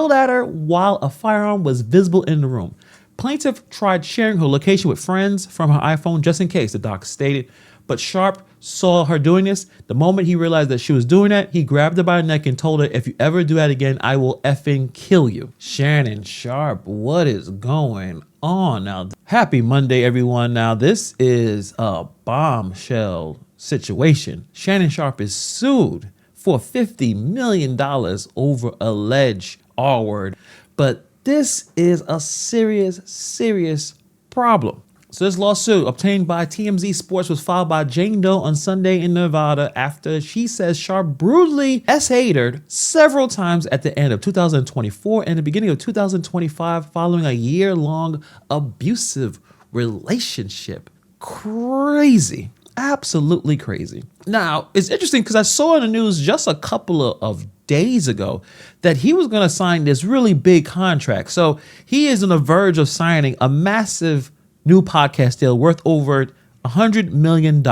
yelled at her while a firearm was visible in the room. Plaintiff tried sharing her location with friends from her iPhone just in case, the doc stated. But Sharpe saw her doing this. The moment he realized that she was doing that, he grabbed her by the neck and told her, if you ever do that again, I will effing kill you. Shannon Sharpe, what is going on now? Happy Monday, everyone. Now, this is a bombshell situation. Shannon Sharpe is sued for $50 million over alleged R-word. But this is a serious problem. So this lawsuit obtained by TMZ Sports was filed by Jane Doe on Sunday in Nevada after she says Sharpe brutally essayed her several times at the end of 2024 and the beginning of 2025 following a year-long abusive relationship. Crazy. Absolutely crazy. Now, it's interesting because I saw in the news just a couple of days ago that he was going to sign this really big contract. So he is on the verge of signing a massive new podcast deal worth over $100 million.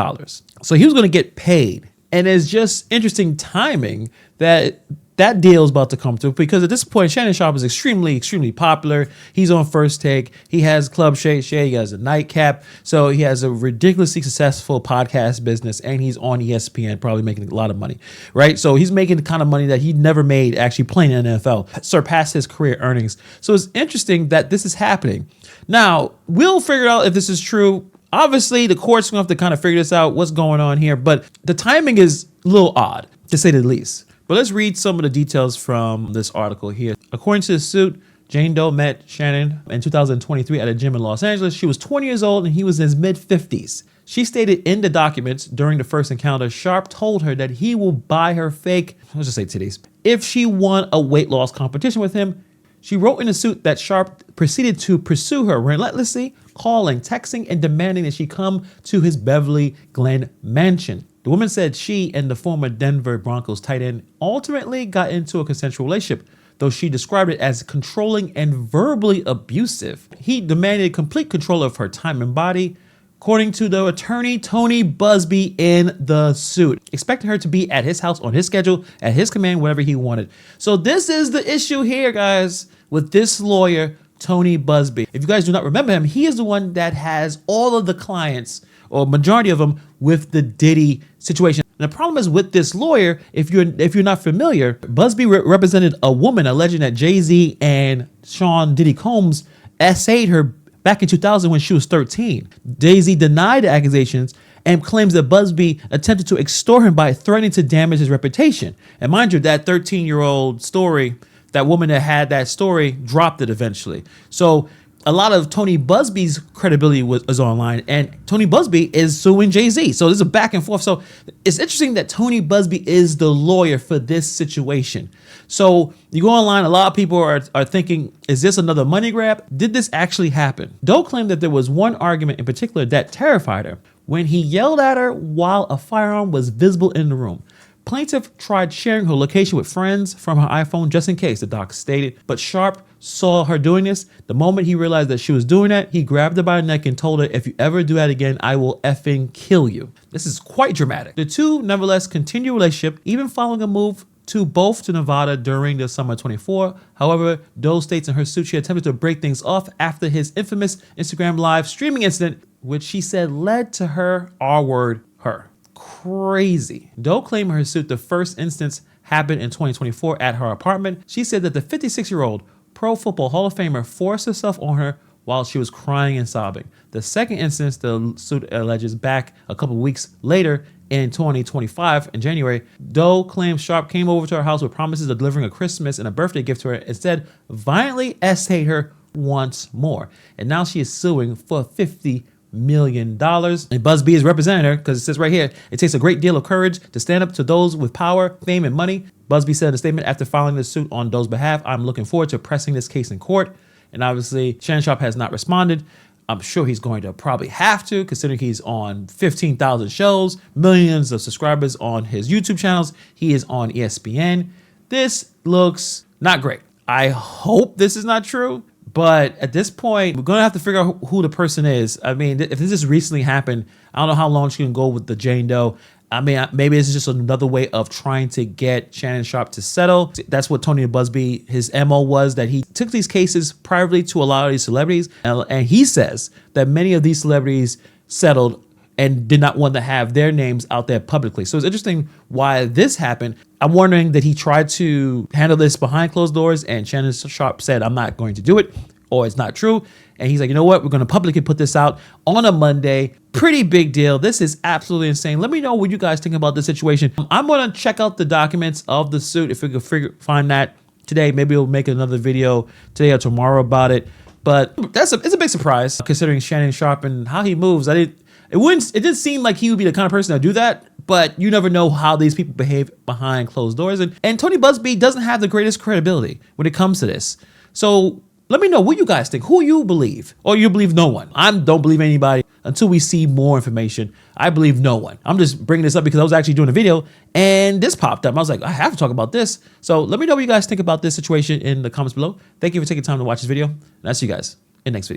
So he was going to get paid. And it's just interesting timing that that deal is about to come through because at this point, Shannon Sharpe is extremely popular. He's on First Take. He has Club Shay Shay. He has a nightcap. So he has a ridiculously successful podcast business and he's on ESPN, probably making a lot of money, right? So he's making the kind of money that he never made actually playing in the NFL, surpassed his career earnings. So it's interesting that this is happening. Now, we'll figure out if this is true. Obviously, the court's going to have to kind of figure this out, what's going on here. But the timing is a little odd, to say the least. But let's read some of the details from this article here. According to the suit, Jane Doe met Shannon in 2023 at a gym in Los Angeles. She was 20 years old and he was in his mid-50s. She stated in the documents during the first encounter, Sharpe told her that he will buy her fake, let's just say titties, if she won a weight loss competition with him. She wrote in the suit that Sharpe proceeded to pursue her relentlessly, calling, texting, and demanding that she come to his Beverly Glen mansion. The woman said she and the former Denver Broncos tight end ultimately got into a consensual relationship, though she described it as controlling and verbally abusive. He demanded complete control of her time and body, according to the attorney Tony Busby in the suit, expecting her to be at his house on his schedule, at his command, whatever he wanted. So this is the issue here, guys, with this lawyer, Tony Busby. If you guys do not remember him, he is the one that has all of the clients, or majority of them, with the Diddy situation. And the problem is with this lawyer, if you're not familiar, Busby represented a woman alleging that Jay-Z and Sean Diddy Combs essayed her back in 2000 when she was 13. Jay-Z denied the accusations and claims that Busby attempted to extort him by threatening to damage his reputation. And mind you, that 13-year-old story, that woman that had that story dropped it eventually. So a lot of Tony Busby's credibility was online, and Tony Busby is suing Jay-Z. So there's a back and forth. So it's interesting that Tony Busby is the lawyer for this situation. So you go online, a lot of people are thinking, is this another money grab? Did this actually happen? Doe claimed that there was one argument in particular that terrified her when he yelled at her while a firearm was visible in the room. Plaintiff tried sharing her location with friends from her iPhone just in case, the doc stated, but Sharpe saw her doing this. The moment he realized that she was doing that, he grabbed her by the neck and told her, if you ever do that again, I will effing kill you. This is quite dramatic. The two nevertheless continue a relationship, even following a move to Nevada during the summer of 24. However, Doe states in her suit she attempted to break things off after his infamous Instagram live streaming incident, which she said led to her R-word her. Crazy. Doe claimed in her suit the first instance happened in 2024 at her apartment. She said that the 56-year-old Pro Football Hall of Famer forced herself on her while she was crying and sobbing. The second instance, the suit alleges back a couple of weeks later in 2025, in January, Doe claims Sharpe came over to her house with promises of delivering a Christmas and a birthday gift to her, instead violently essayed her once more. And now she is suing for $50 million. And Busby is representing her because it says right here, it takes a great deal of courage to stand up to those with power, fame, and money. Busby said in a statement after filing the suit on Doe's behalf, I'm looking forward to pressing this case in court. And obviously, Shannon Sharpe has not responded. I'm sure he's going to probably have to, considering he's on 15,000 shows, millions of subscribers on his YouTube channels. He is on ESPN. This looks not great. I hope this is not true. But at this point, we're going to have to figure out who the person is. I mean, if this just recently happened, I don't know how long she can go with the Jane Doe. I mean, maybe this is just another way of trying to get Shannon Sharpe to settle. That's what Tony Busby, his MO was, that he took these cases privately to a lot of these celebrities. And he says that many of these celebrities settled and did not want to have their names out there publicly. So it's interesting why this happened. I'm wondering that he tried to handle this behind closed doors and Shannon Sharpe said, I'm not going to do it, or it's not true. And he's like, you know what? We're going to publicly put this out on a Monday. Pretty big deal. This is absolutely insane. Let me know what you guys think about this situation. I'm going to check out the documents of the suit. If we could find that today, maybe we'll make another video today or tomorrow about it. But it's a big surprise considering Shannon Sharpe and how he moves. It didn't seem like he would be the kind of person to do that, but you never know how these people behave behind closed doors. And Tony Busby doesn't have the greatest credibility when it comes to this. So let me know what you guys think, who you believe, or you believe no one. I don't believe anybody until we see more information. I believe no one. I'm just bringing this up because I was actually doing a video and this popped up. I was like, I have to talk about this. So let me know what you guys think about this situation in the comments below. Thank you for taking time to watch this video. And I'll see you guys in the next video.